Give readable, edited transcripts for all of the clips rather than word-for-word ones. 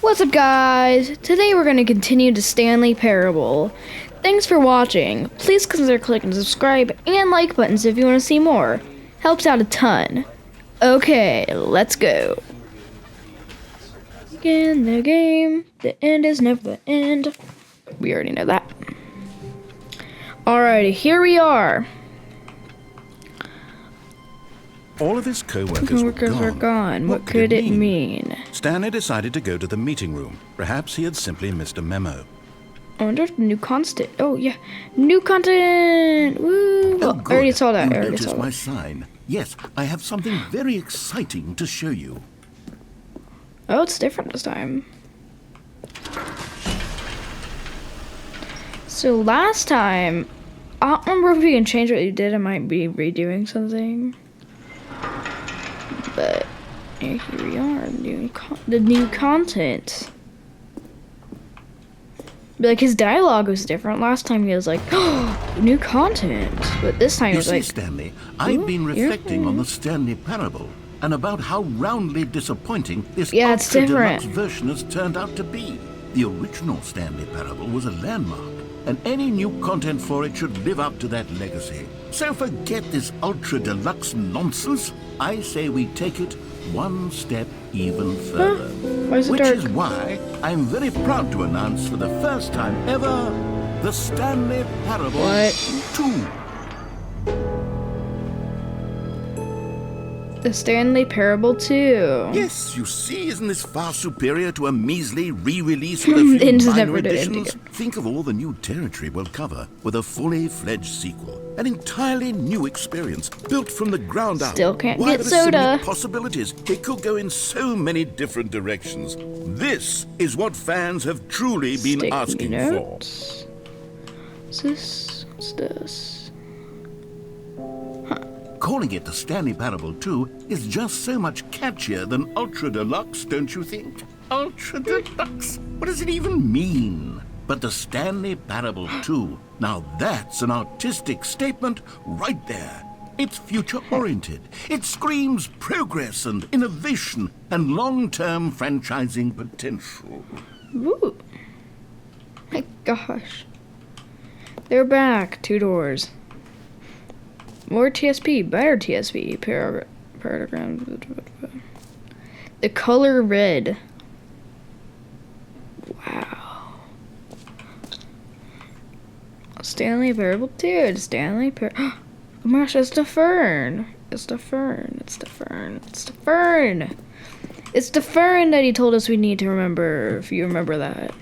What's up, guys? Today we're going to continue the Stanley Parable. Thanks for watching. Please consider clicking the subscribe and like buttons if you want to see more. Helps out a ton. Okay, let's go. In the game, the end is never the end. We already know that. Alrighty, here we are. All of his co-workers were gone. What could it mean? Stanley decided to go to the meeting room. Perhaps he had simply missed a memo. I wonder if the new content. Oh yeah, new content. Woo! Well, I already saw that. You noticed my sign. Yes, I have something very exciting to show you. Oh, it's different this time. So last time, I don't remember if we can change what you did. I might be redoing something. But here we are, the new content. But like his dialogue was different. Last time he was like, oh, new content. But this time he was like, Stanley, I've been reflecting on the Stanley Parable and about how roundly disappointing this Ultra Deluxe version has turned out to be. The original Stanley Parable was a landmark, and any new content for it should live up to that legacy. So forget this Ultra Deluxe nonsense. I say we take it one step even further. Why is it which dark? is why I'm very proud to announce for the first time ever, the Stanley Parable 2. The Stanley Parable 2. Yes, you see, isn't this far superior to a measly re-release with a few minor additions? Think of all the new territory we'll cover with a fully fledged sequel. An entirely new experience, built from the ground up. Still can't Why get soda. Possibilities. It could go in so many different directions. This is what fans have truly been asking for. What's this? What's this? Calling it the Stanley Parable 2 is just so much catchier than Ultra Deluxe, don't you think? Ultra Deluxe? What does it even mean? But the Stanley Parable 2, now that's an artistic statement right there. It's future-oriented. It screams progress and innovation and long-term franchising potential. Ooh. My gosh. They're back. 2 doors. More TSP, better TSP, paradigm. The color red. Wow. Stanley Parable 2, Stanley Parable. Oh my gosh, it's the fern. It's the fern. It's the fern. It's the fern. It's the fern that he told us we need to remember, if you remember that.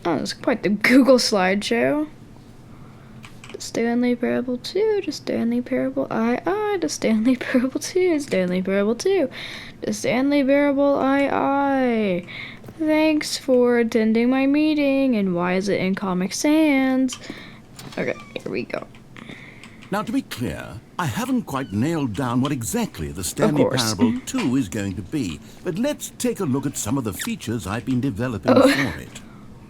Oh, it's quite the Google slideshow. The Stanley Parable 2, the Stanley Parable II, the Stanley Parable 2, Stanley Parable 2, the Stanley Parable II. Thanks for attending my meeting, and why is it in Comic Sans? Okay, here we go. Now, to be clear, I haven't quite nailed down what exactly the Stanley Parable 2 is going to be, but let's take a look at some of the features I've been developing for it.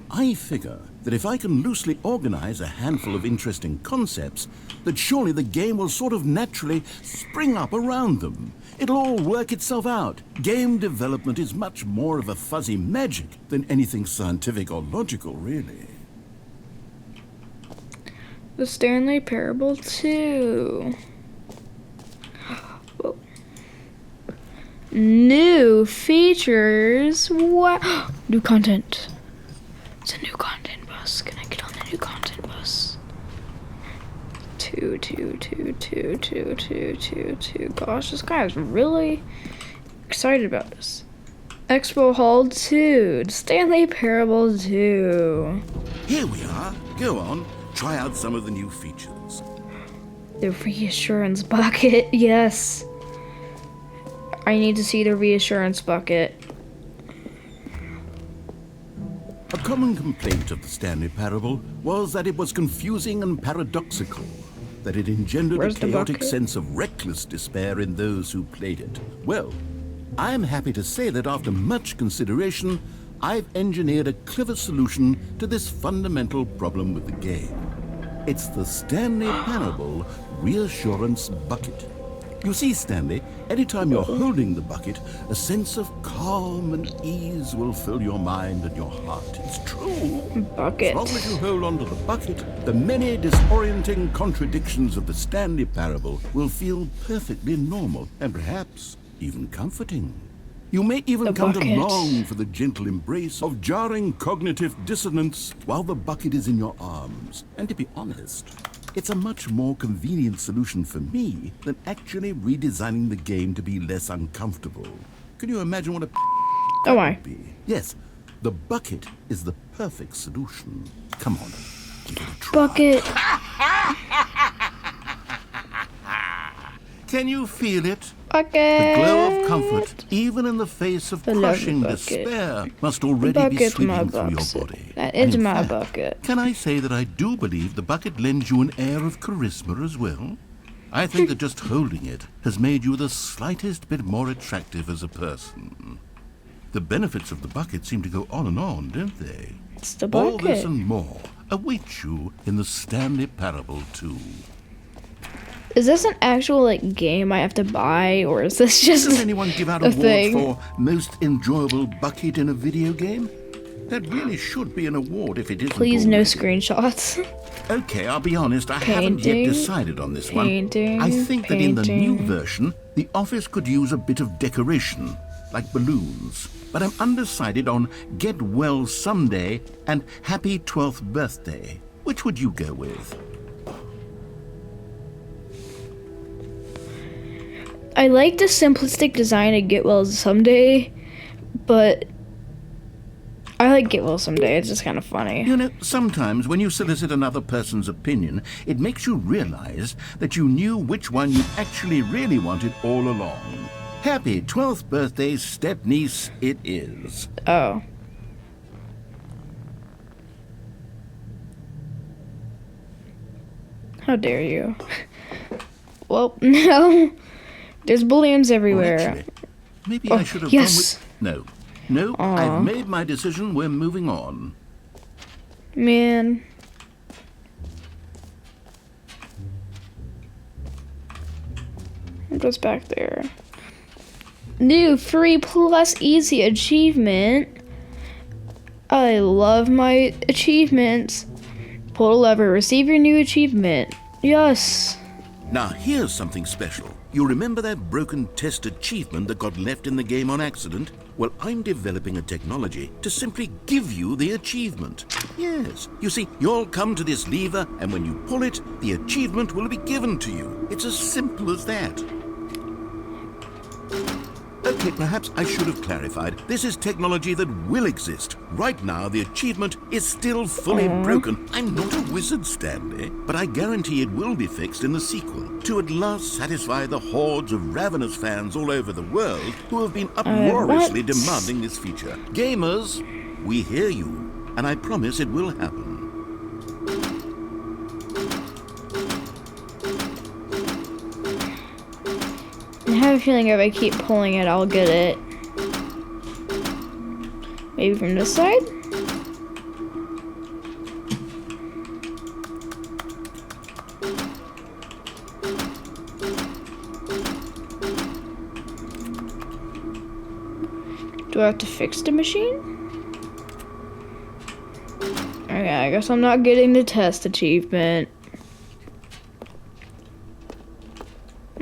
I figure that if I can loosely organize a handful of interesting concepts, that surely the game will sort of naturally spring up around them. It'll all work itself out. Game development is much more of a fuzzy magic than anything scientific or logical, really. The Stanley Parable 2. Whoa. New features. What? New content. It's a new content bus. Can I get on the new content bus? 2. Gosh, this guy is really excited about this. Expo Hall 2. Stanley Parable 2. Here we are. Go on. Try out some of the new features. The reassurance bucket. Yes. I need to see the reassurance bucket. A common complaint of the Stanley Parable was that it was confusing and paradoxical. that it engendered Where's a the chaotic bucket? sense of reckless despair in those who played it. Well, I'm happy to say that after much consideration, I've engineered a clever solution to this fundamental problem with the game. It's the Stanley Parable Reassurance Bucket. You see, Stanley, anytime you're holding the bucket, a sense of calm and ease will fill your mind and your heart. It's true. Bucket. As long as you hold on to the bucket, the many disorienting contradictions of the Stanley Parable will feel perfectly normal and perhaps even comforting. You may even come to bucket. long for the gentle embrace of jarring cognitive dissonance while the bucket is in your arms. And to be honest, it's a much more convenient solution for me than actually redesigning the game to be less uncomfortable. Can you imagine what a Oh my. would be? Yes, the bucket is the perfect solution. Come on, give it a try. Bucket. Can you feel it? Bucket. The glow of comfort, even in the face of I love the crushing bucket. despair, must already be Bucket's my sweeping through your bucket. body. That And is in my fact, bucket. Can I say that I do believe the bucket lends you an air of charisma as well? I think that just holding it has made you the slightest bit more attractive as a person. The benefits of the bucket seem to go on and on, don't they? It's the All this bucket. and more await you in the Stanley Parable 2. Is this an actual like game I have to buy, or is this just Does anyone give out a awards thing? for most enjoyable bucket in a video game? That really should be an award if it isn't. Please no already. screenshots. Okay, I'll be honest, I haven't Painting, yet decided on this one. painting, I think that in the new painting. version, the office could use a bit of decoration, like balloons. But I'm undecided on Get Well Someday and Happy 12th Birthday. Which would you go with? I like the simplistic design of Get Well Someday, but I like Get Well Someday. It's just kind of funny. You know, sometimes when you solicit another person's opinion, it makes you realize that you knew which one you actually really wanted all along. Happy 12th birthday, step-niece, it is. Oh. How dare you? Well, no. There's balloons Well, everywhere. actually, maybe Oh, I should have yes. gone with... No, I've made my decision. We're moving on. Man. I'm just back there. New free plus easy achievement. I love my achievements. Pull a lever, receive your new achievement. Yes. Now, here's something special. You remember that broken test achievement that got left in the game on accident? Well, I'm developing a technology to simply give you the achievement. Yes. You see, you'll come to this lever, and when you pull it, the achievement will be given to you. It's as simple as that. Okay, perhaps I should have clarified. This is technology that will exist. Right now, the achievement is still fully broken. I'm not a wizard, Stanley, but I guarantee it will be fixed in the sequel to at last satisfy the hordes of ravenous fans all over the world who have been uproariously what? demanding this feature. Gamers, we hear you, and I promise it will happen. I have a feeling if I keep pulling it, I'll get it. Maybe from this side? Do I have to fix the machine? Okay, I guess I'm not getting the test achievement.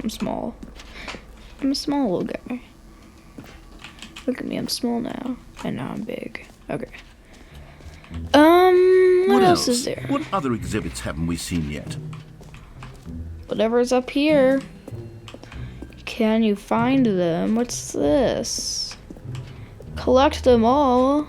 I'm small. I'm a small little guy. Look at me, I'm small now. And now I'm big. Okay. What else is there? What other exhibits haven't we seen yet? Whatever's up here. Can you find them? What's this? Collect them all.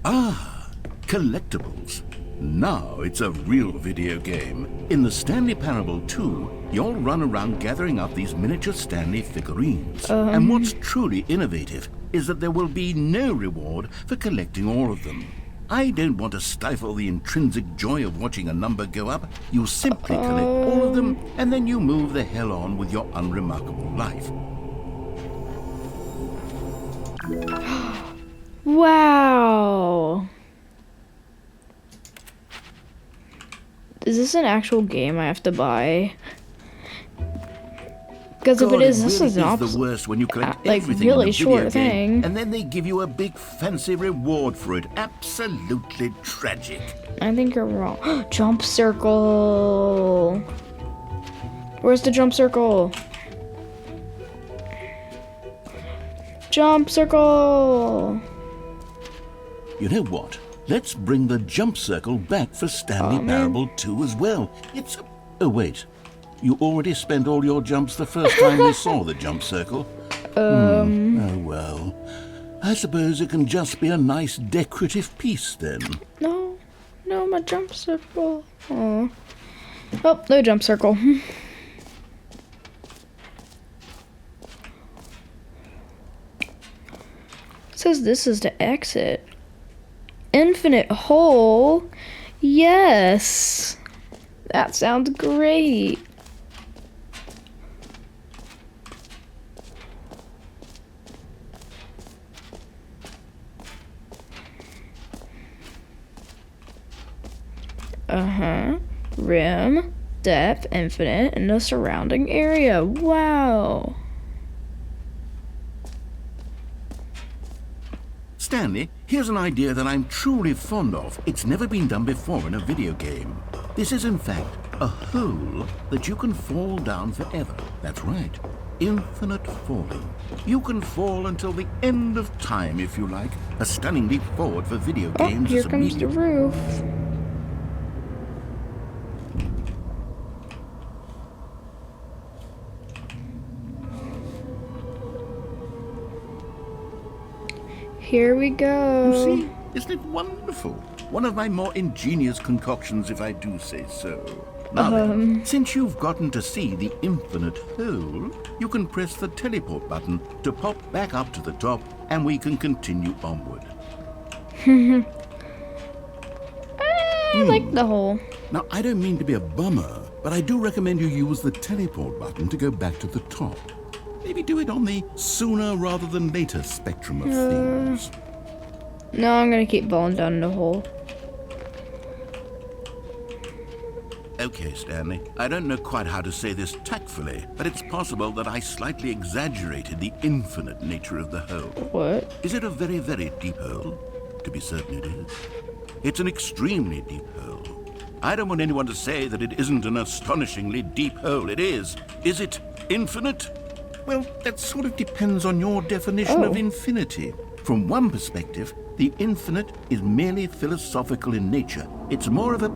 Ah, collectibles. Now it's a real video game. In the Stanley Parable 2, you'll run around gathering up these miniature Stanley figurines. And what's truly innovative is that there will be no reward for collecting all of them. I don't want to stifle the intrinsic joy of watching a number go up. You simply collect all of them, and then you move the hell on with your unremarkable life. Wow. Is this an actual game I have to buy? Because if it is, this is an the worst when you collect like everything really in a short video game, thing. and then they give you a big fancy reward for it. Absolutely tragic. I think you're wrong. Jump circle. Where's the jump circle? Jump circle. You know what? Let's bring the jump circle back for Stanley Parable 2 as well. Oh, wait. You already spent all your jumps the first time we saw the jump circle? Oh, well. I suppose it can just be a nice decorative piece then. No, my jump circle. Oh, no jump circle. It says this is the exit. Infinite hole? Yes. That sounds great. Rim, depth, infinite, and the surrounding area. Wow. Stanley, here's an idea that I'm truly fond of. It's never been done before in a video game. This is, in fact, a hole that you can fall down forever. That's right. Infinite falling. You can fall until the end of time, if you like. A stunning leap forward for video games. Here comes the roof. Here we go. You see, isn't it wonderful? One of my more ingenious concoctions, if I do say so. Now then, since you've gotten to see the infinite hole, you can press the teleport button to pop back up to the top, and we can continue onward. I like the hole. Now, I don't mean to be a bummer, but I do recommend you use the teleport button to go back to the top. Maybe do it on the sooner rather than later spectrum of things. No, I'm gonna keep falling down in the hole. Okay, Stanley. I don't know quite how to say this tactfully, but it's possible that I slightly exaggerated the infinite nature of the hole. What? Is it a very, very deep hole? To be certain it is. It's an extremely deep hole. I don't want anyone to say that it isn't an astonishingly deep hole. It is. Is it infinite? Well, that sort of depends on your definition of infinity. From one perspective, the infinite is merely philosophical in nature. It's more of a...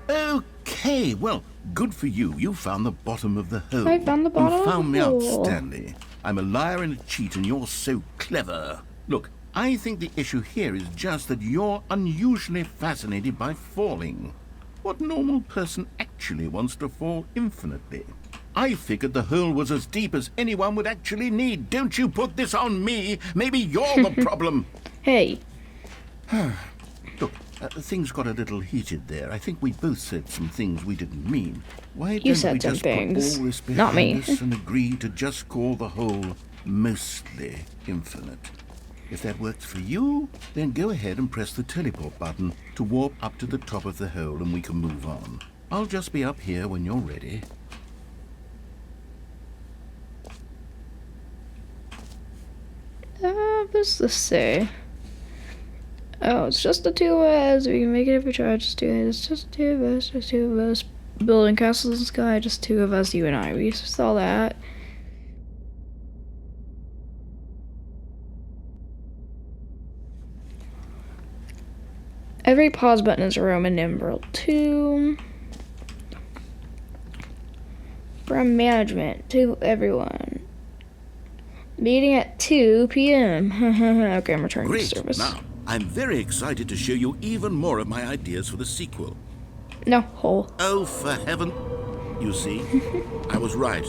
Okay, well, good for you. You found the bottom of the hole. I found the bottom You found of me the out, hole. Stanley. I'm a liar and a cheat, and you're so clever. Look, I think the issue here is just that you're unusually fascinated by falling. What normal person actually wants to fall infinitely? I figured the hole was as deep as anyone would actually need. Don't you put this on me. Maybe you're the problem. Hey. Look, things got a little heated there. I think we both said some things we didn't mean. Why You don't said we some just things. put all this Not me. behind us and agree to just call the hole mostly infinite? If that works for you, then go ahead and press the teleport button to warp up to the top of the hole and we can move on. I'll just be up here when you're ready. What's this say? Oh, it's just the two of us. We can make it if we try. Just do it. It's just two of us. Just two of us. Building castles in the sky. Just two of us, you and I. We saw that. Every pause button is a Roman numeral 2. From management to everyone. Meeting at 2 p.m. Okay, I'm returning to Great. service. Now, I'm very excited to show you even more of my ideas for the sequel. No, hole. Oh, for heaven. You see, I was right.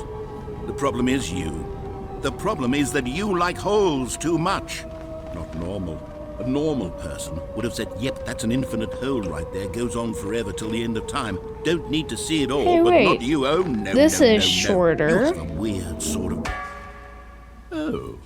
The problem is you. The problem is that you like holes too much. Not normal. A normal person would have said, yep, that's an infinite hole right there, goes on forever till the end of time. Don't need to see it all, Hey, but wait. not you. Oh, no, This no, is no, shorter. No. You have a weird sort of... Oh.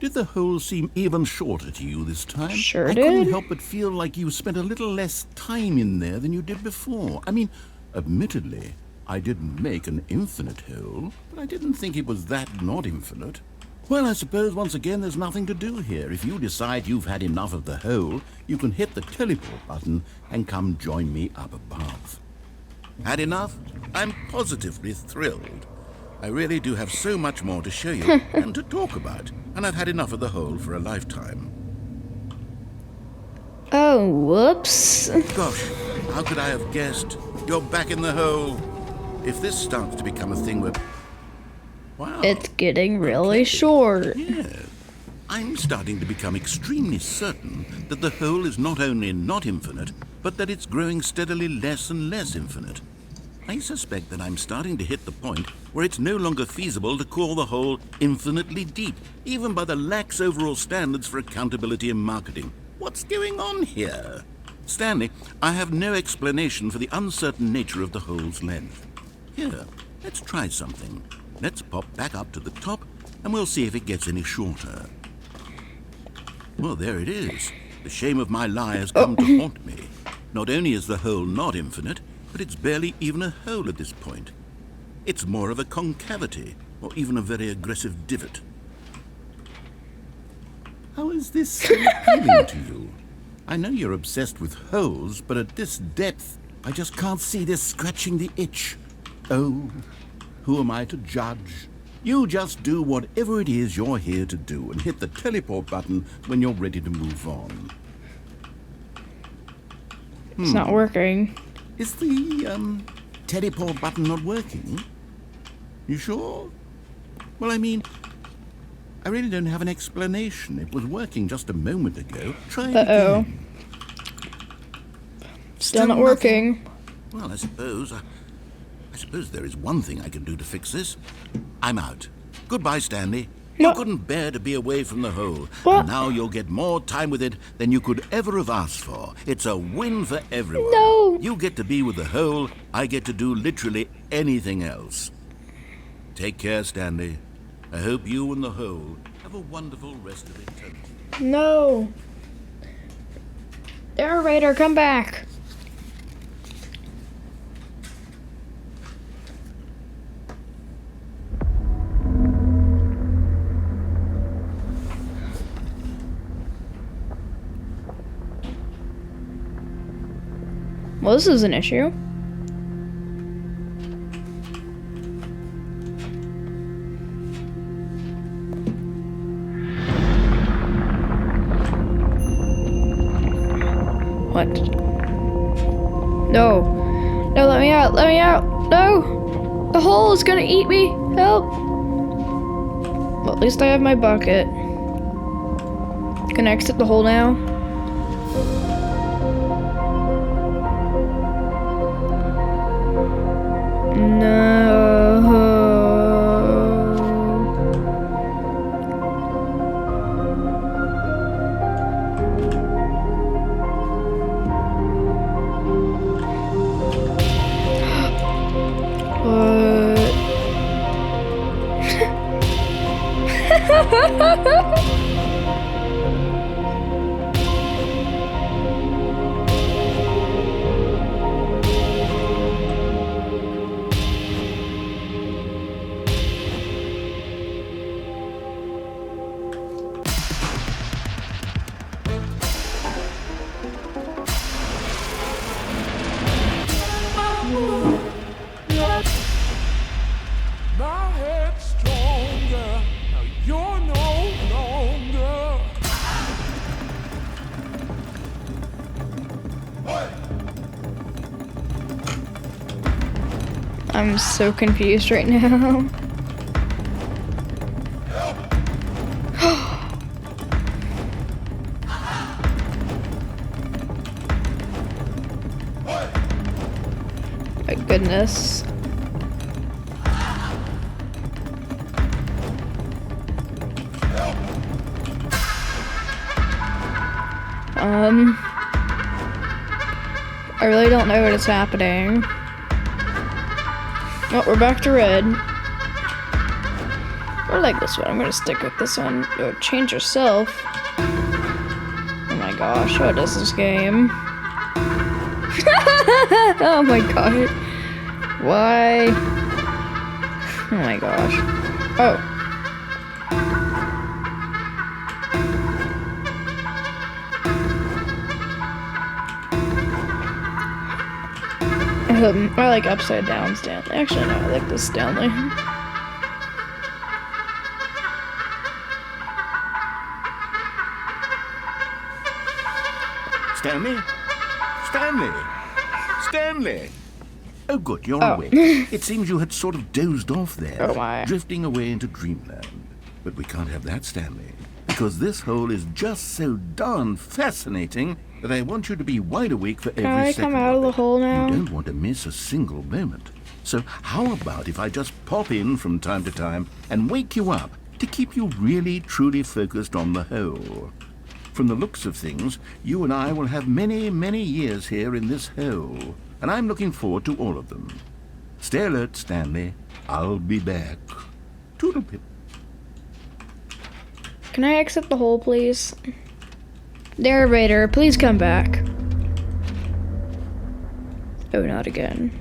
Did the hole seem even shorter to you this time? Sure I did. couldn't help but feel like you spent a little less time in there than you did before. I mean, admittedly, I didn't make an infinite hole, but I didn't think it was that not infinite. Well, I suppose once again there's nothing to do here. If you decide you've had enough of the hole, you can hit the teleport button and come join me up above. Had enough? I'm positively thrilled. I really do have so much more to show you and to talk about, and I've had enough of the hole for a lifetime. Oh, whoops. Gosh, how could I have guessed? You're back in the hole. If this starts to become a thing where... Wow. It's getting really short. Yeah. I'm starting to become extremely certain that the hole is not only not infinite, but that it's growing steadily less and less infinite. I suspect that I'm starting to hit the point where it's no longer feasible to call the hole infinitely deep, even by the lax overall standards for accountability and marketing. What's going on here? Stanley, I have no explanation for the uncertain nature of the hole's length. Here, let's try something. Let's pop back up to the top, and we'll see if it gets any shorter. Well, there it is. The shame of my lie has come to haunt me. Not only is the hole not infinite, but it's barely even a hole at this point. It's more of a concavity, or even a very aggressive divot. How is this so appealing to you? I know you're obsessed with holes, but at this depth, I just can't see this scratching the itch. Oh, who am I to judge? You just do whatever it is you're here to do and hit the teleport button when you're ready to move on. It's not working. Is the, teleport button not working? You sure? Well, I mean, I really don't have an explanation. It was working just a moment ago. Try it again. Still not working. Well, I suppose there is one thing I can do to fix this. I'm out. Goodbye, Stanley. You couldn't bear to be away from the hole. What? And now you'll get more time with it than you could ever have asked for. It's a win for everyone. No. You get to be with the hole. I get to do literally anything else. Take care, Stanley. I hope you and the hole have a wonderful rest of eternity. No. Narrator, come back. Well, this is an issue. What? No. No, let me out. Let me out. No. The hole is gonna eat me. Help. Well, at least I have my bucket. Can I exit the hole now? My head's stronger. Now you're no longer. I'm so confused right now. My goodness. I really don't know what is happening. Oh, we're back to red. I like this one. I'm gonna stick with this one. Oh, change yourself. Oh my gosh, what is this game? Oh my god. Why? Oh my gosh. Oh. I like upside down Stanley. Actually, no, I like this Stanley. Stanley? Stanley? Stanley! Oh, good, you're Oh. awake. It seems you had sort of dozed off there, Oh, my. drifting away into dreamland. But we can't have that, Stanley, because this hole is just so darn fascinating that I want you to be wide awake for every Can I second come out of the it. hole now? You don't want to miss a single moment. So how about if I just pop in from time to time and wake you up to keep you really, truly focused on the hole? From the looks of things, you and I will have many, many years here in this hole, and I'm looking forward to all of them. Stay alert, Stanley. I'll be back. Toodlepip. Can I exit the hole, please? Narrator, please come back. Oh, not again.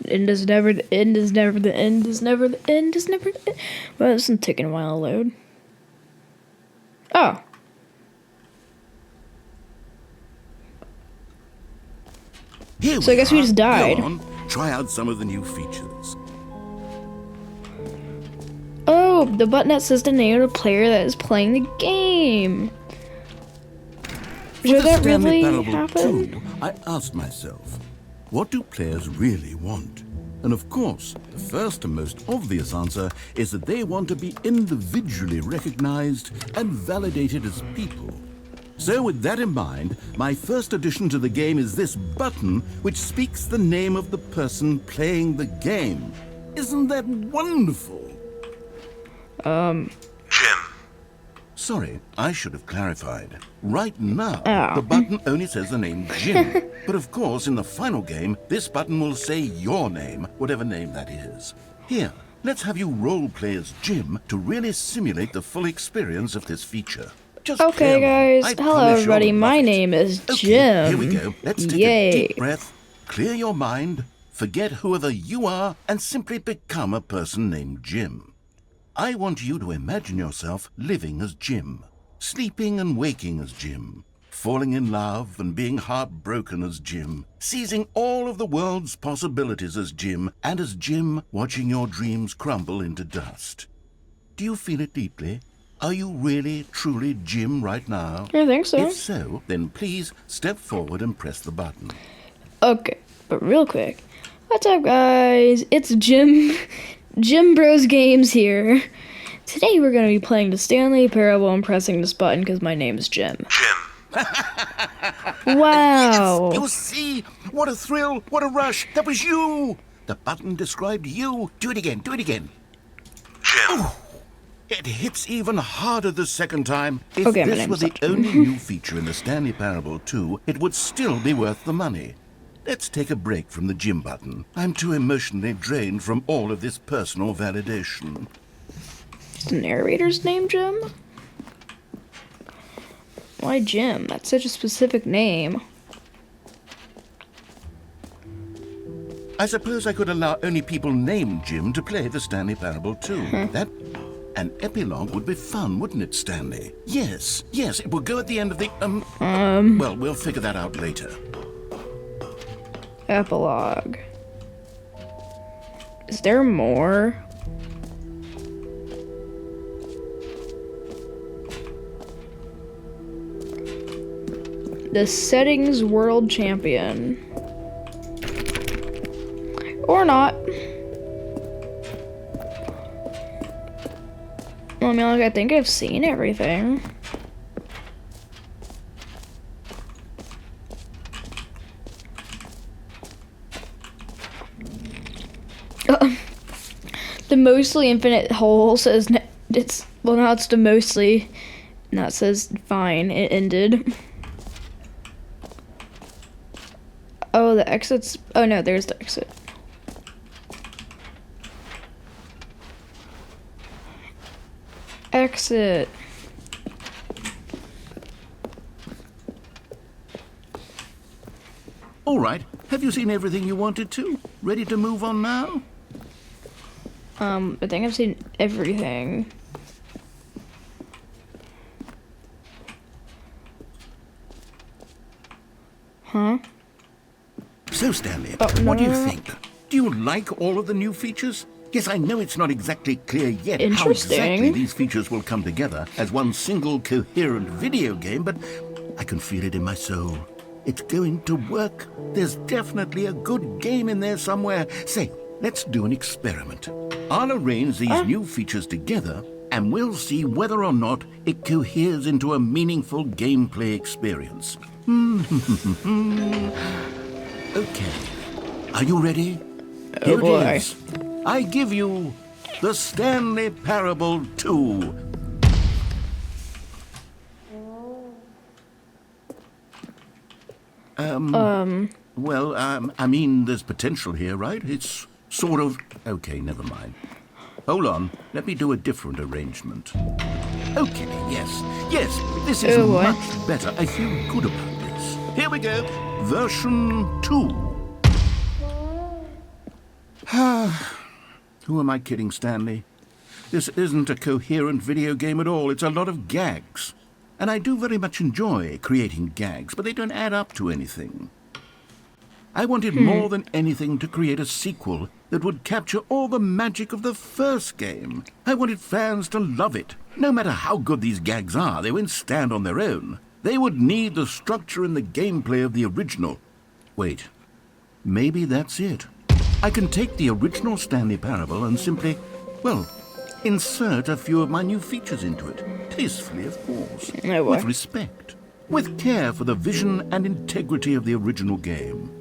The end is never the end is never the end is never the end is never the end. Well, this is taking a while to load. Oh. Here So I guess we are. just died. Go on, try out some of the new features. Oh, the button that says the name of the player that is playing the game. Did that really happen? 2, I asked myself, what do players really want? And of course, the first and most obvious answer is that they want to be individually recognized and validated as people. So with that in mind, my first addition to the game is this button which speaks the name of the person playing the game. Isn't that wonderful? Jim. Sorry, I should have clarified. Right now, Oh. the button only says the name Jim. But of course, in the final game, this button will say your name, whatever name that is. Here, let's have you role-play as Jim to really simulate the full experience of this feature. Just Okay, play along. guys. I Hello, promise you'll everybody. love My it. name is Okay, Jim. here we go. Let's take Yay. a deep breath, clear your mind, forget whoever you are, and simply become a person named Jim. I want you to imagine yourself living as Jim, sleeping and waking as Jim, falling in love and being heartbroken as Jim, seizing all of the world's possibilities as Jim, and as Jim watching your dreams crumble into dust. Do you feel it deeply? Are you really, truly Jim right now? I think so. If so, then please step forward and press the button. Okay, but real quick. What's up, guys? It's Jim. Jim Bros Games here. Today we're going to be playing the Stanley Parable and pressing this button because my name is Jim. Wow. Yes, you see? What a thrill, what a rush. That was you. The button described you. Do it again, do it again. Jim. It hits even harder the second time. If Okay, my this name's were the not Jim. only new feature in the Stanley Parable 2, it would still be worth the money. Let's take a break from the Jim button. I'm too emotionally drained from all of this personal validation. Is the narrator's name Jim? Why Jim? That's such a specific name. I suppose I could allow only people named Jim to play the Stanley Parable 2. That an epilogue would be fun, wouldn't it, Stanley? Yes, yes, it will go at the end of the, well, we'll figure that out later. Epilogue. Is there more? The settings world champion. Or not. I mean, like, I think I've seen everything. The mostly infinite hole says it's, well, now it's the mostly No, it says fine. It ended. Oh, the exit's... Oh, no, there's the exit. Exit. All right. Have you seen everything you wanted to? Ready to move on now? I think I've seen everything. Huh? So, Stanley, Oh, what do you no. think? Do you like all of the new features? Yes, I know it's not exactly clear yet how Interesting. exactly these features will come together as one single coherent video game, but I can feel it in my soul. It's going to work. There's definitely a good game in there somewhere. Say, let's do an experiment. I'll arrange these new features together, and we'll see whether or not it coheres into a meaningful gameplay experience. Okay. Are you ready? Oh, Here boy. it is. I give you the Stanley Parable 2. Well, I mean, there's potential here, right? It's sort of... Okay, never mind. Hold on. Let me do a different arrangement. Okay, yes, this is Oh, boy. much better. I feel good about this. Here we go. Version 2. Who am I kidding, Stanley? This isn't a coherent video game at all. It's a lot of gags. And I do very much enjoy creating gags, but they don't add up to anything. I wanted more than anything to create a sequel that would capture all the magic of the first game. I wanted fans to love it. No matter how good these gags are, they won't stand on their own. They would need the structure and the gameplay of the original. Wait, maybe that's it. I can take the original Stanley Parable and simply, well, insert a few of my new features into it. Tastefully, of course. Oh, boy. With respect. With care for the vision and integrity of the original game.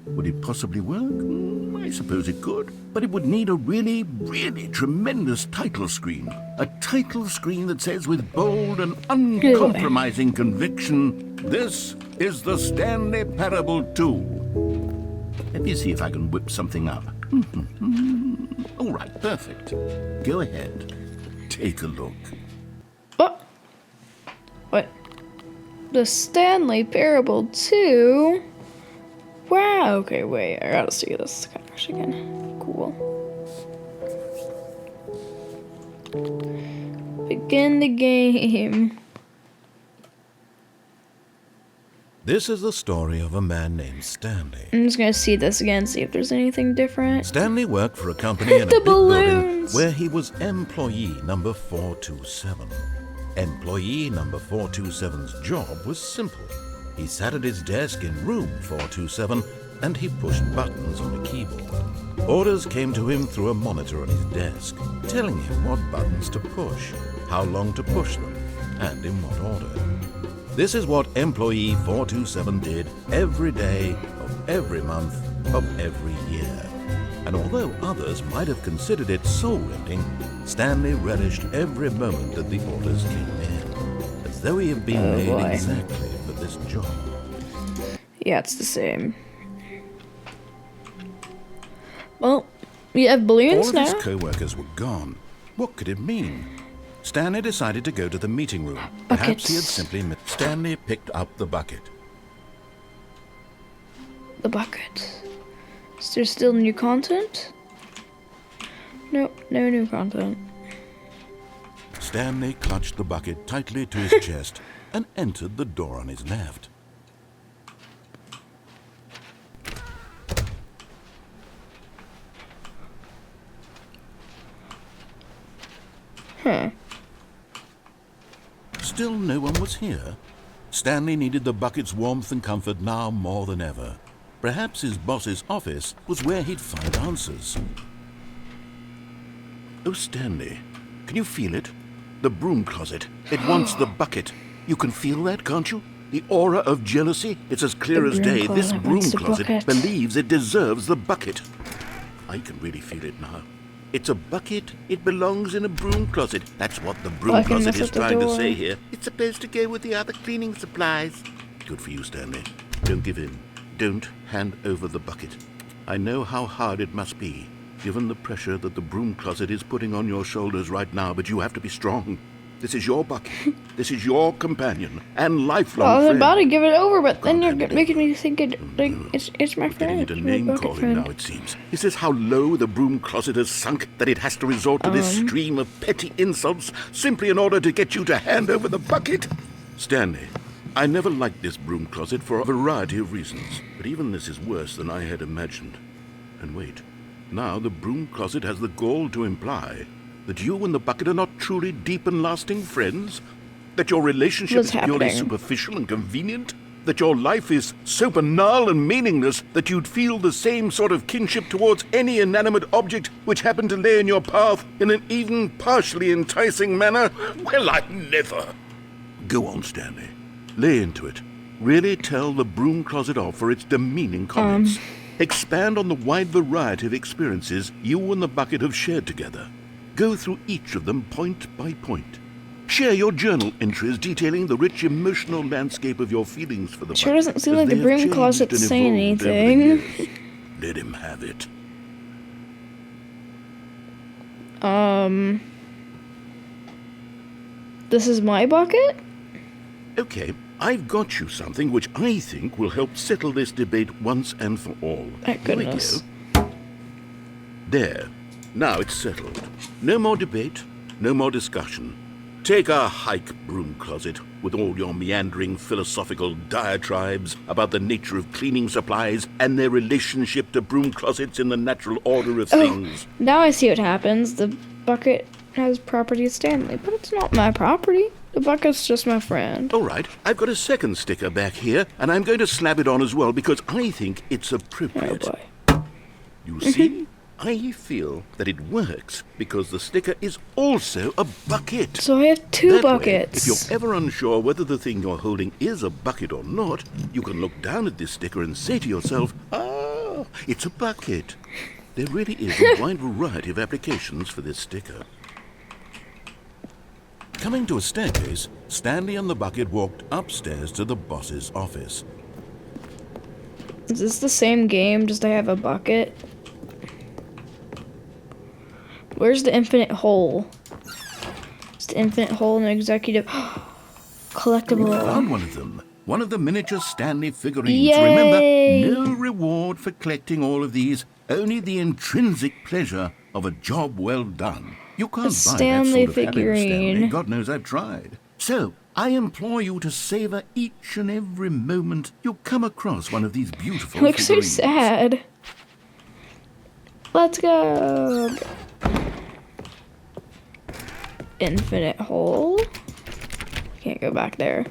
Would it possibly work? I suppose it could. But it would need a really, really tremendous title screen. A title screen that says with bold and uncompromising conviction, "This is the Stanley Parable 2. Let me see if I can whip something up. All right, perfect. Go ahead. Take a look. What? The Stanley Parable 2? Wow, okay, wait, I gotta see this actually again. Cool. Begin the game. This is the story of a man named Stanley. I'm just gonna see this again, see if there's anything different. Stanley worked for a company in a The big building balloons! where he was employee number 427. Employee number 427's job was simple. He sat at his desk in room 427 and he pushed buttons on a keyboard. Orders came to him through a monitor on his desk, telling him what buttons to push, how long to push them, and in what order. This is what employee 427 did every day of every month of every year. And although others might have considered it soul-rending, Stanley relished every moment that the orders came in, as though he had been Oh, made boy. exactly for this job. Yeah, it's the same. Well, we have All balloons of his now. co-workers were gone. What could it mean? Stanley decided to go to the meeting room. Perhaps he had Buckets. simply Stanley picked up the bucket. The bucket. Is there still new content? Nope, no new content. Stanley clutched the bucket tightly to his chest and entered the door on his left. Huh. Still no one was here. Stanley needed the bucket's warmth and comfort now more than ever. Perhaps his boss's office was where he'd find answers. Oh, Stanley, can you feel it? The broom closet. It wants the bucket. You can feel that, can't you? The aura of jealousy. It's as clear The as broom day. This closet broom wants the closet bucket. believes it deserves the bucket. I can really feel it now. It's a bucket. It belongs in a broom closet. That's what the broom I can closet mess is up the trying to door. say here. It's supposed to go with the other cleaning supplies. Good for you, Stanley. Don't give in. Don't hand over the bucket. I know how hard it must be, given the pressure that the broom closet is putting on your shoulders right now, but you have to be strong. This is your bucket. This is your companion and lifelong I was friend. about to give it over, but then Can't you're hand it making over. me think it's my Getting friend. into My name bucket calling friend. now, it seems. Is this how low the broom closet has sunk that it has to resort to this stream of petty insults simply in order to get you to hand over the bucket? Stanley, I never liked this broom closet for a variety of reasons, but even this is worse than I had imagined. And wait, now the broom closet has the gall to imply that you and the bucket are not truly deep and lasting friends? That your relationship What's is purely happening? superficial and convenient? That your life is so banal and meaningless that you'd feel the same sort of kinship towards any inanimate object which happened to lay in your path in an even partially enticing manner? Well, I never. Go on, Stanley. Lay into it. Really tell the broom closet off for its demeaning comments. Expand on the wide variety of experiences you and the bucket have shared together. Go through each of them point by point. Share your journal entries detailing the rich emotional landscape of your feelings for the Sure bucket, doesn't seem as like the they have broom changed closet's and saying evolved over the anything. years. Let him have it. This is my bucket? Okay, I've got you something which I think will help settle this debate once and for all. Thank Here we goodness. go. There. Now it's settled. No more debate, no more discussion. Take a hike, broom closet, with all your meandering philosophical diatribes about the nature of cleaning supplies and their relationship to broom closets in the natural order of things. Now I see what happens. The bucket has property of Stanley, but it's not my property. The bucket's just my friend. All right, I've got a second sticker back here, and I'm going to slap it on as well because I think it's Oh appropriate. boy. You see? I feel that it works because the sticker is also a bucket. So I have two That way, buckets. if you're ever unsure whether the thing you're holding is a bucket or not, you can look down at this sticker and say to yourself, ah, it's a bucket. There really is a wide variety of applications for this sticker. Coming to a staircase, Stanley and the bucket walked upstairs to the boss's office. Is this the same game, just I have a bucket? Where's the infinite hole? It's the infinite hole in the executive collectible. Found one of them. One of the miniature Stanley figurines. Yay! Remember, no reward for collecting all of these, only the intrinsic pleasure of a job well done. You can't buy Stanley that sort of habit, Stanley. figurine. God knows I've tried. So, I implore you to savor each and every moment you come across one of these beautiful It looks so figurines. sad. Let's go. Infinite hole. Can't go back there.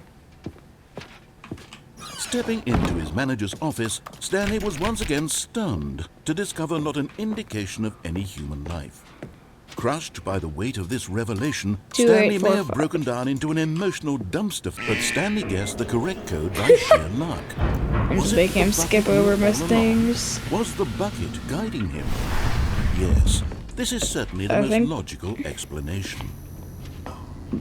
Stepping into his manager's office, Stanley was once again stunned to discover not an indication of any human life. Crushed by the weight of this revelation, Stanley may have 2845. broken down into an emotional dumpster, but Stanley guessed the correct code by sheer luck. I'm Was just it making the him bucket skip all over most along? things. Was the bucket guiding him? Yes, this is certainly the I most think- logical explanation.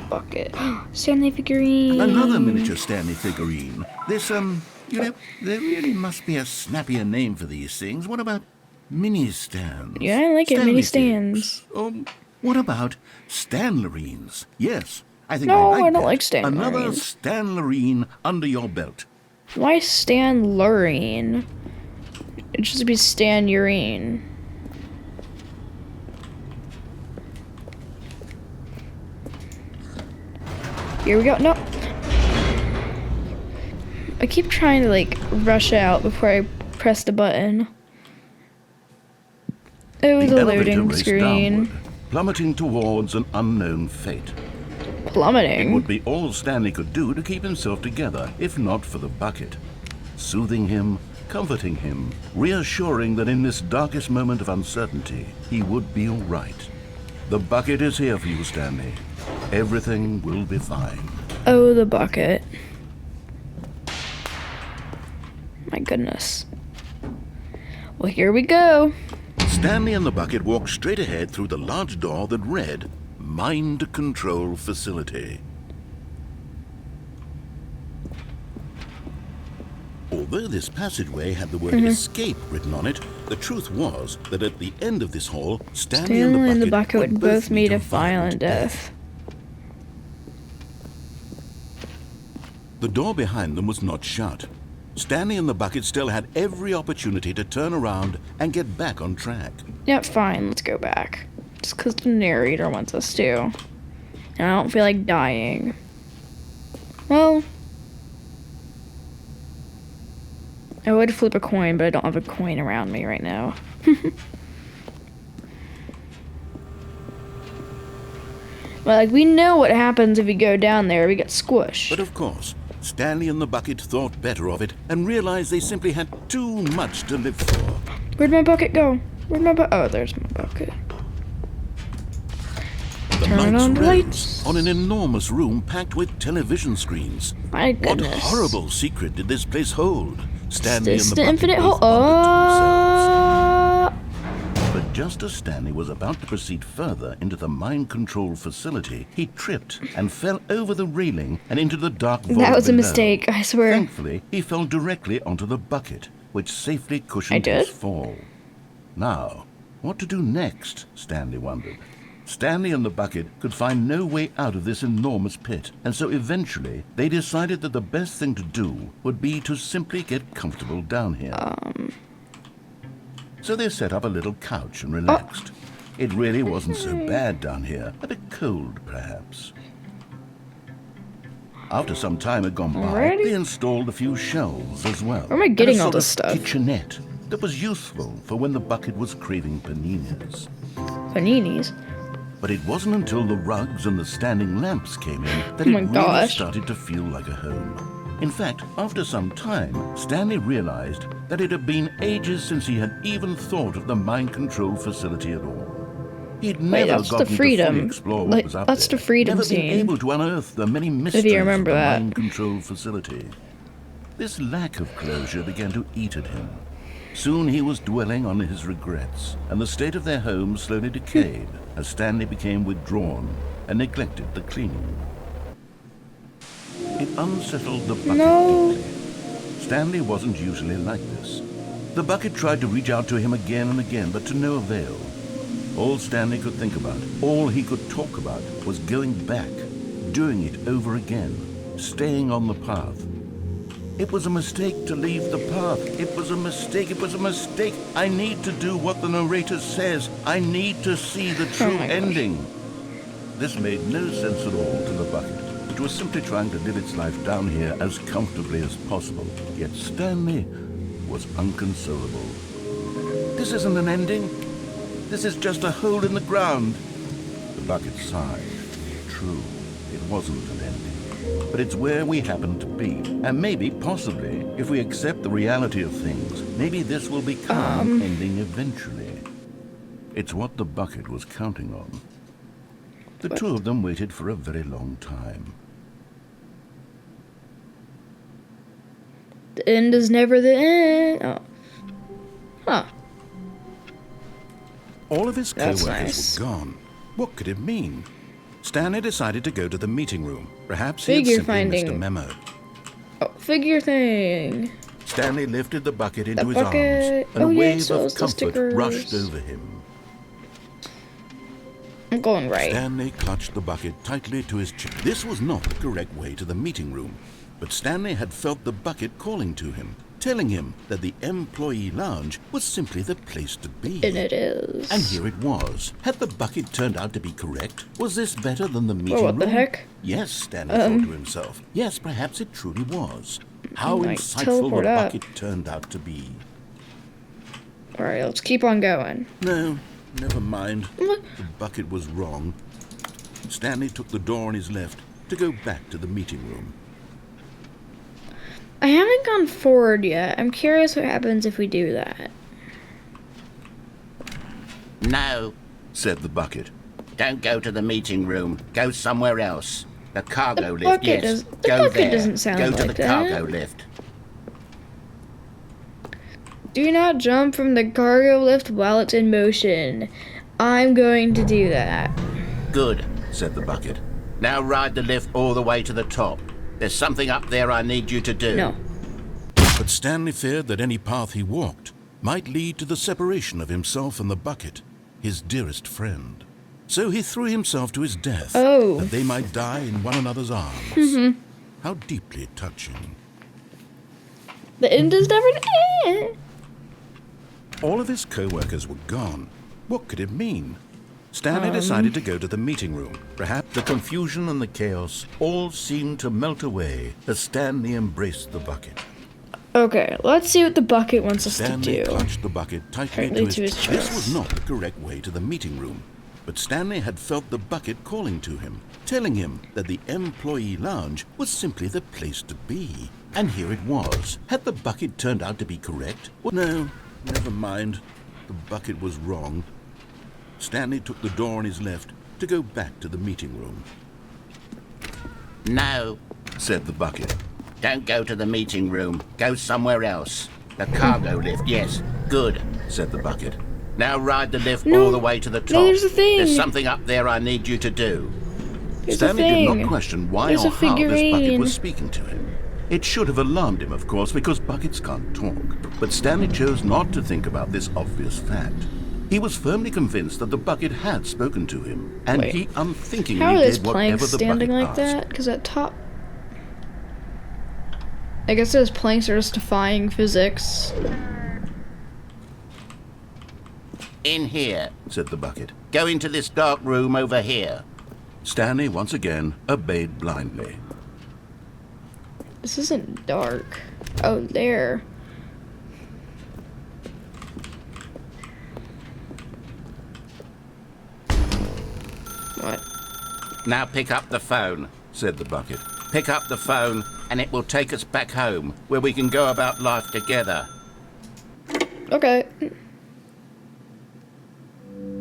Bucket. Stanley figurine. Another miniature Stanley figurine. This, there really must be a snappier name for these things. What about mini stands? Yeah, I like it, Stanley mini things. stands. What about Stanlurines? Yes, I think No, I like I don't that. like Stanlurines. Another Stanlurine under your belt. Why Stanlurine? It should be Stanurine. Here we go. No. I keep trying to like rush out before I press the button. Oh, the elevator loading raced screen. downward, plummeting towards an unknown fate. It Plummeting. would be all Stanley could do to keep himself together, if not for the bucket. Soothing him, comforting him, reassuring that in this darkest moment of uncertainty, he would be all right. The bucket is here for you, Stanley. Everything will be fine. Oh, the bucket. My goodness. Well, here we go. Stanley and the bucket walked straight ahead through the large door that read, Mind Control Facility. Although this passageway had the word escape written on it, the truth was that at the end of this hall, Stanley and the bucket would both meet a violent death. The door behind them was not shut. Stanley and the bucket still had every opportunity to turn around and get back on track. Yep, fine, let's go back. Just because the narrator wants us to. And I don't feel like dying. Well, I would flip a coin, but I don't have a coin around me right now. But, like, we know what happens if we go down there. We get squished. But of course, Stanley and the bucket thought better of it and realized they simply had too much to live for. Where'd my bucket go? Where'd my bucket? Oh, there's my bucket. The Turn lights on the rose lights. on an enormous room packed with television screens. My What goodness. horrible secret did this place hold? Stanley Is and this the the bucket infinite both hole? wondered to themselves. But just as Stanley was about to proceed further into the mind control facility, he tripped and fell over the railing and into the dark void That was a below. mistake, I swear. Thankfully, he fell directly onto the bucket, which safely cushioned I his did? fall. Now, what to do next? Stanley wondered. Stanley and the bucket could find no way out of this enormous pit, and so eventually they decided that the best thing to do would be to simply get comfortable down here. So they set up a little couch and relaxed. It really wasn't so bad down here, a bit cold perhaps. After some time had gone by, Already? they installed a few shelves as well. Where am I getting and a all sort this of stuff? kitchenette that was useful for when the bucket was craving paninis. Paninis. But it wasn't until the rugs and the standing lamps came in that Oh it my really gosh. started to feel like a home. In fact, after some time, Stanley realized that it had been ages since he had even thought of the mind control facility at all. He'd never that's the gotten to freedom. fully explore what Like, was up that's there. the freedom never been scene. able to unearth the many mysteries remember of the that. mind control facility. This lack of closure began to eat at him. Soon he was dwelling on his regrets, and the state of their home slowly decayed as Stanley became withdrawn and neglected the cleaning. It unsettled the bucket No. deeply. Stanley wasn't usually like this. The bucket tried to reach out to him again and again, but to no avail. All Stanley could think about, all he could talk about, was going back, doing it over again, staying on the path. It was a mistake to leave the path. It was a mistake. It was a mistake. I need to do what the narrator says. I need to see the true my gosh. ending. This made no sense at all to the bucket. It was simply trying to live its life down here as comfortably as possible. Yet Stanley was inconsolable. This isn't an ending. This is just a hole in the ground. The bucket sighed. True, it wasn't an ending. But it's where we happen to be. And maybe, possibly, if we accept the reality of things, maybe this will become an ending eventually. It's what the bucket was counting on. The two of them waited for a very long time. The end is never the end. Oh. Huh. All of his That's co-workers nice. were gone. What could it mean? Stanley decided to go to the meeting room. Perhaps he Figure had simply missed a finding. memo. Oh, figure thing. Stanley lifted the bucket into his bucket. arms, and Oh, a yeah, wave so of it's the comfort stickers. rushed over him. I'm going right. Stanley clutched the bucket tightly to his chest. This was not the correct way to the meeting room, but Stanley had felt the bucket calling to him, telling him that the employee lounge was simply the place to be. And it is. And here it was. Had the bucket turned out to be correct? Was this better than the meeting room? what the heck? Yes, Stanley thought to himself. Yes, perhaps it truly was. How might insightful teleport the up. bucket turned out to be. Alright, let's keep on going. No, never mind. What? The bucket was wrong. Stanley took the door on his left to go back to the meeting room. I haven't gone forward yet. I'm curious what happens if we do that. No, Said the bucket. don't go to the meeting room. Go somewhere else. The cargo The lift, bucket yes. does- the go bucket there. doesn't sound Go to like the that. cargo lift. Do not jump from the cargo lift while it's in motion. I'm going to do that. Good, said the bucket. Now ride the lift all the way to the top. There's something up there I need you to do. No. But Stanley feared that any path he walked might lead to the separation of himself and the bucket, his dearest friend. So he threw himself to his death, that they might die in one another's arms. How deeply touching. The end is never the end. All of his co-workers were gone. What could it mean? Stanley decided to go to the meeting room. Perhaps the confusion and the chaos all seemed to melt away as Stanley embraced the bucket. Okay, let's see what the bucket wants us Stanley to do. clutched the bucket tightly to his chest. This was not the correct way to the meeting room, but Stanley had felt the bucket calling to him, telling him that the employee lounge was simply the place to be. And here it was. Had the bucket turned out to be correct? Well, no, never mind. The bucket was wrong. Stanley took the door on his left to go back to the meeting room. No, Said the bucket. don't go to the meeting room. Go somewhere else. The cargo lift, yes. Good, Said the bucket. now ride the lift No. all the way to the top. No, there's a thing. There's something up there I need you to do. There's Stanley a did thing. not question why There's or a how this bucket figurine. was speaking to him. It should have alarmed him, of course, because buckets can't talk. But Stanley chose not to think about this obvious fact. He was firmly convinced that the bucket had spoken to him, and Wait. he unthinkingly How are those did whatever planks the standing bucket like asked. that? Because at top... I guess those planks are just defying physics. In here. Said the bucket. Go into this dark room over here. Stanley once again obeyed blindly. This isn't dark. Oh, there. What? Now pick up the phone. Said the bucket. Pick up the phone and it will take us back home, where we can go about life together. Okay.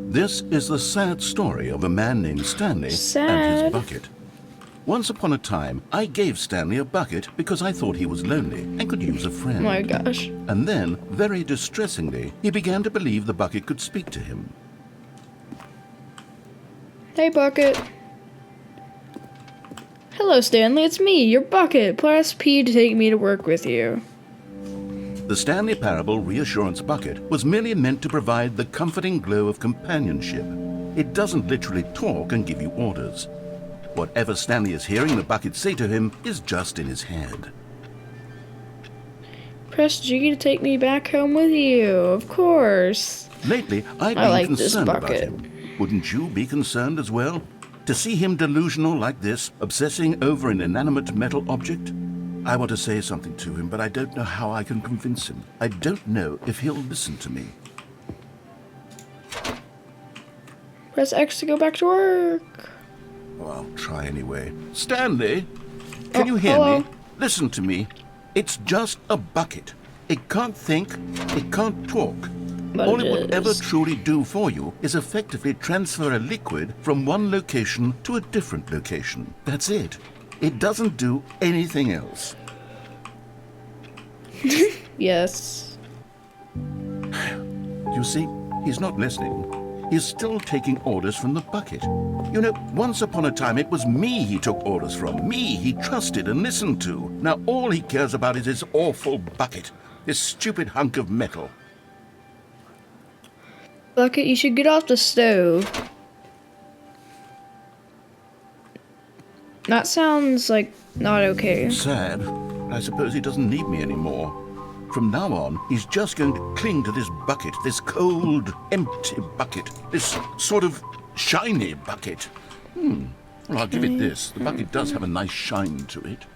This is the sad story of a man named Stanley and Sad. his bucket. Once upon a time, I gave Stanley a bucket because I thought he was lonely and could use a Oh friend. my gosh. And then, very distressingly, he began to believe the bucket could speak to him. Hey, Bucket. Hello, Stanley. It's me, your Bucket. Press P to take me to work with you. The Stanley Parable Reassurance Bucket was merely meant to provide the comforting glow of companionship. It doesn't literally talk and give you orders. Whatever Stanley is hearing the bucket say to him is just in his head. Press G to take me back home with you. Of course. Lately, I've I been like this concerned about bucket. him. Wouldn't you be concerned as well? To see him delusional like this, obsessing over an inanimate metal object? I want to say something to him, but I don't know how I can convince him. I don't know if he'll listen to me. Press X to go back to work. Well, I'll try anyway. Stanley, can Oh, you hear hello? me? Listen to me. It's just a bucket. It can't think, it can't talk. But All it it will ever is. truly do for you is effectively transfer a liquid from one location to a different location. That's it. It doesn't do anything else. Yes. You see, he's not listening. He's still taking orders from the bucket. You know, once upon a time it was me he took orders from, me he trusted and listened to. Now all he cares about is his awful bucket, this stupid hunk of metal. Bucket, you should get off the stove. That sounds like not okay. Sad. I suppose he doesn't need me anymore. From now on, he's just going to cling to this bucket, this cold, empty bucket, this sort of shiny bucket. Well, I'll give it this. The bucket does have a nice shine to it.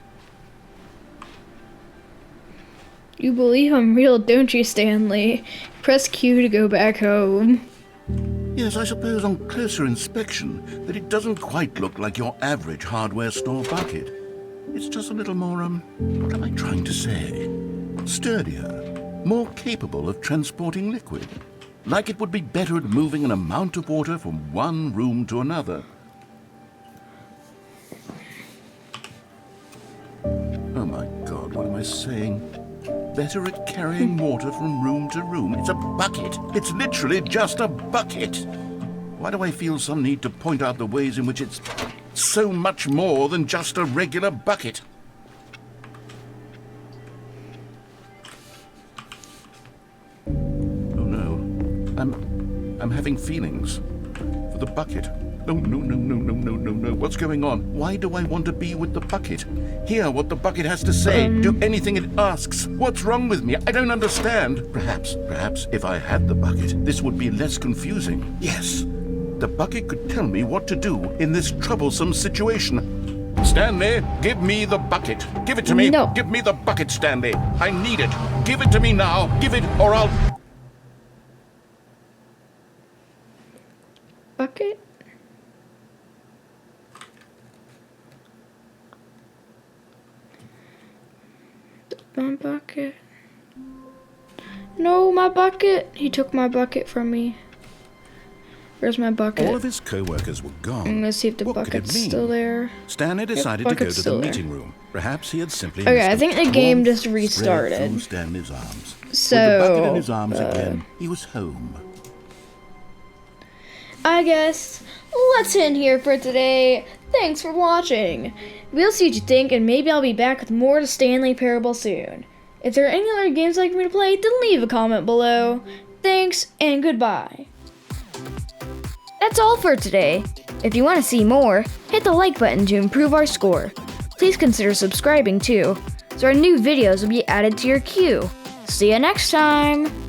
You believe I'm real, don't you, Stanley? Press Q to go back home. Yes, I suppose on closer inspection that it doesn't quite look like your average hardware store bucket. It's just a little more, what am I trying to say? Sturdier, more capable of transporting liquid. Like it would be better at moving an amount of water from one room to another. Oh my God, what am I saying? better at carrying water from room to room. It's a bucket. It's literally just a bucket. Why do I feel some need to point out the ways in which it's so much more than just a regular bucket? Oh no. I'm having feelings for the bucket. No. What's going on? Why do I want to be with the bucket? Hear what the bucket has to say. Do anything it asks. What's wrong with me? I don't understand. Perhaps if I had the bucket, this would be less confusing. Yes, the bucket could tell me what to do in this troublesome situation. Stanley, give me the bucket. Give it to me. No. Give me the bucket, Stanley. I need it. Give it to me now. Give it or I'll... Bucket? My bucket. No, my bucket. He took my bucket from me. Where's my bucket? All of his co-workers were gone. I'm gonna see if the What could it bucket's mean? still there. Stanley decided to go bucket's to the still there. meeting room. Perhaps he had simply Okay, missed I it. think the game Warmth just spread restarted. through Stanley's arms. So, With the bucket in his arms again, he was home. I guess let's end here for today. Thanks for watching. We'll see what you think, and maybe I'll be back with more to Stanley Parable soon. If there are any other games you'd like me to play, then leave a comment below. Thanks, and goodbye. That's all for today. If you want to see more, hit the like button to improve our score. Please consider subscribing too, so our new videos will be added to your queue. See you next time!